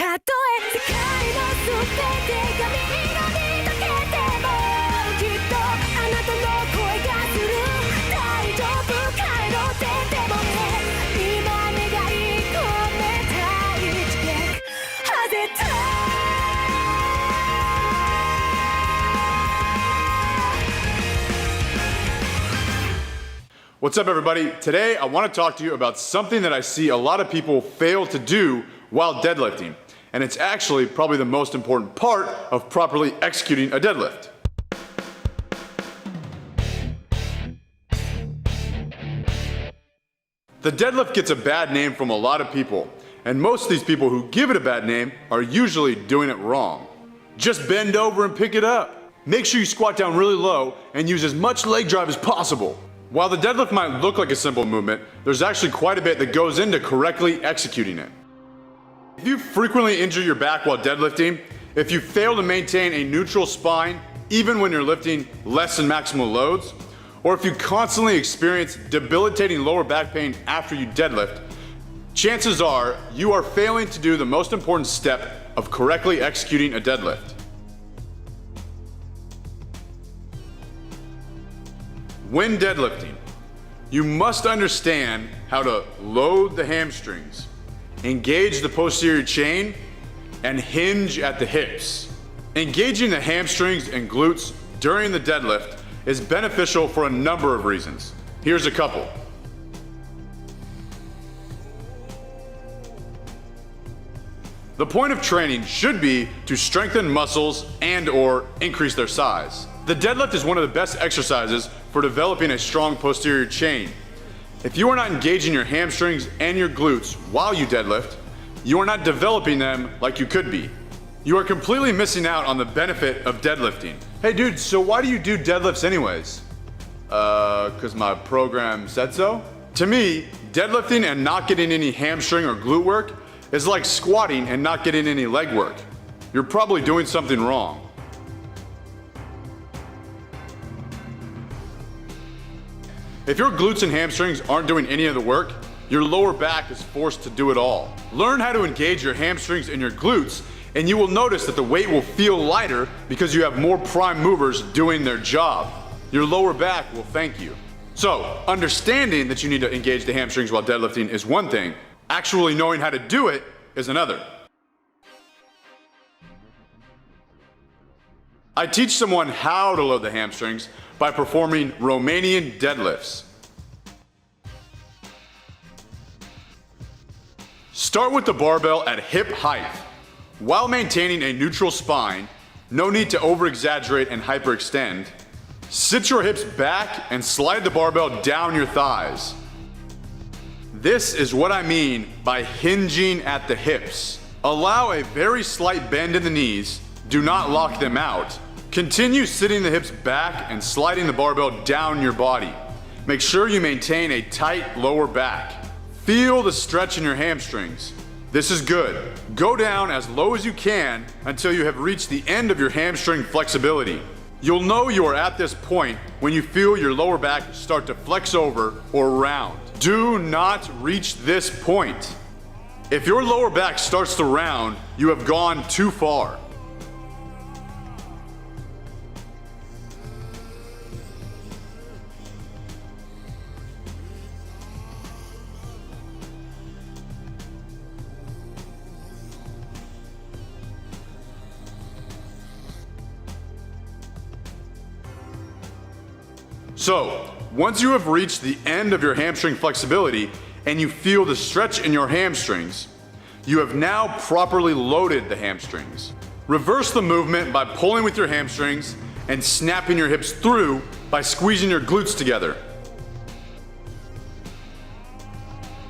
たとえ世界の全てが緑に溶けてもきっとあなたの声がする大丈夫帰ろうってでもね今願い込めた一撃外れたWhat's up, everybody? Today, I want to talk to you about something that I see a lot of people fail to do while deadlifting. And it's actually probably the most important part of properly executing a deadlift. The deadlift gets a bad name from a lot of people, and most of these people who give it a bad name are usually doing it wrong. Just bend over and pick it up. Make sure you squat down really low and use as much leg drive as possible. While the deadlift might look like a simple movement, there's actually quite a bit that goes into correctly executing it. If you frequently injure your back while deadlifting, if you fail to maintain a neutral spine even when you're lifting less than maximal loads, or if you constantly experience debilitating lower back pain after you deadlift, chances are you are failing to do the most important step of correctly executing a deadlift. When deadlifting, you must understand how to load the hamstrings, engage the posterior chain, and hinge at the hips. Engaging the hamstrings and glutes during the deadlift is beneficial for a number of reasons. Here's a couple. The point of training should be to strengthen muscles and/or increase their size. The deadlift is one of the best exercises for developing a strong posterior chain. If you are not engaging your hamstrings and your glutes while you deadlift, you are not developing them like you could be. You are completely missing out on the benefit of deadlifting. Hey dude, so why do you do deadlifts anyways? 'Cause my program said so? To me, deadlifting and not getting any hamstring or glute work is like squatting and not getting any leg work. You're probably doing something wrong. If your glutes and hamstrings aren't doing any of the work, your lower back is forced to do it all. Learn how to engage your hamstrings and your glutes, and you will notice that the weight will feel lighter because you have more prime movers doing their job. Your lower back will thank you. So, understanding that you need to engage the hamstrings while deadlifting is one thing. Actually knowing how to do it is another. I teach someone how to load the hamstrings by performing Romanian deadlifts. Start with the barbell at hip height. While maintaining a neutral spine, no need to over-exaggerate and hyperextend. Sit your hips back and slide the barbell down your thighs. This is what I mean by hinging at the hips. Allow a very slight bend in the knees. Do not lock them out. Continue sitting the hips back and sliding the barbell down your body. Make sure you maintain a tight lower back. Feel the stretch in your hamstrings. This is good. Go down as low as you can until you have reached the end of your hamstring flexibility. You'll know you are at this point when you feel your lower back start to flex over or round. Do not reach this point. If your lower back starts to round, you have gone too far. So, once you have reached the end of your hamstring flexibility and you feel the stretch in your hamstrings, you have now properly loaded the hamstrings. Reverse the movement by pulling with your hamstrings and snapping your hips through by squeezing your glutes together.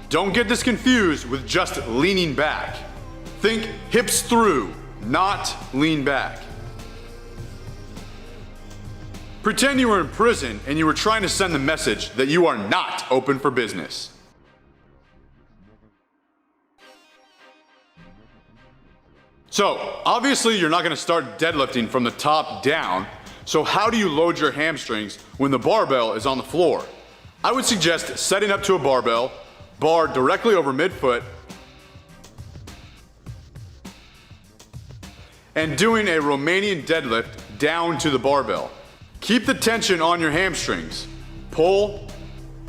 Don't get this confused with just leaning back. Think hips through, not lean back. Pretend you were in prison and you were trying to send the message that you are not open for business. So, obviously you're not going to start deadlifting from the top down, so how do you load your hamstrings when the barbell is on the floor? I would suggest setting up to a barbell, bar directly over midfoot, and doing a Romanian deadlift down to the barbell. Keep the tension on your hamstrings. Pull,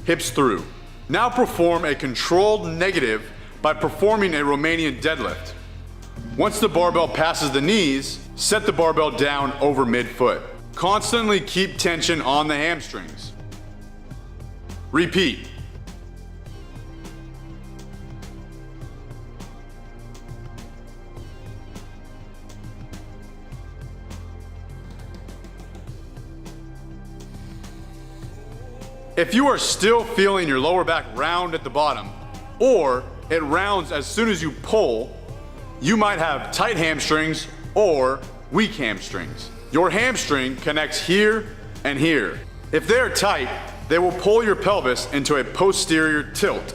hips through. Now perform a controlled negative by performing a Romanian deadlift. Once the barbell passes the knees, set the barbell down over midfoot. Constantly keep tension on the hamstrings. Repeat. If you are still feeling your lower back round at the bottom, or it rounds as soon as you pull, you might have tight hamstrings or weak hamstrings. Your hamstring connects here and here. If they are tight, they will pull your pelvis into a posterior tilt,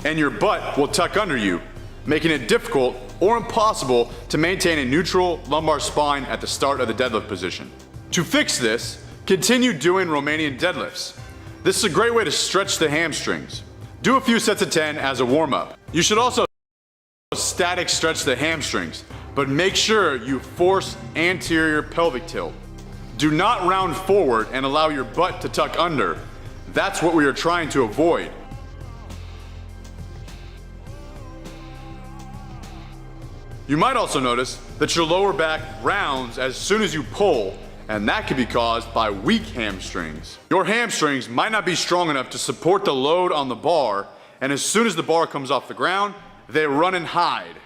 and your butt will tuck under you, making it difficult or impossible to maintain a neutral lumbar spine at the start of the deadlift position. To fix this, continue doing Romanian deadlifts. This is a great way to stretch the hamstrings. Do a few sets of 10 as a warm-up. You should also static stretch the hamstrings, but make sure you force anterior pelvic tilt. Do not round forward and allow your butt to tuck under. That's what we are trying to avoid. You might also notice that your lower back rounds as soon as you pull, and that can be caused by weak hamstrings. Your hamstrings might not be strong enough to support the load on the bar, and as soon as the bar comes off the ground, they run and hide.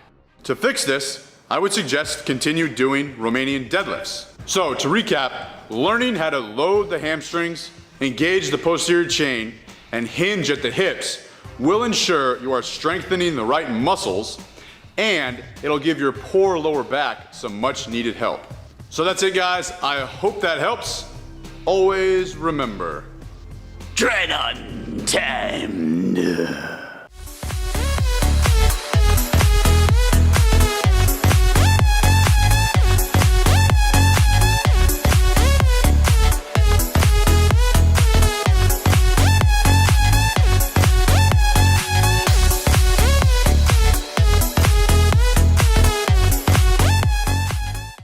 To fix this, I would suggest continue doing Romanian deadlifts. So to recap, learning how to load the hamstrings, engage the posterior chain, and hinge at the hips will ensure you are strengthening the right muscles, and it'll give your poor lower back some much needed help. So that's it, guys. I hope that helps. Always remember, Dread on time.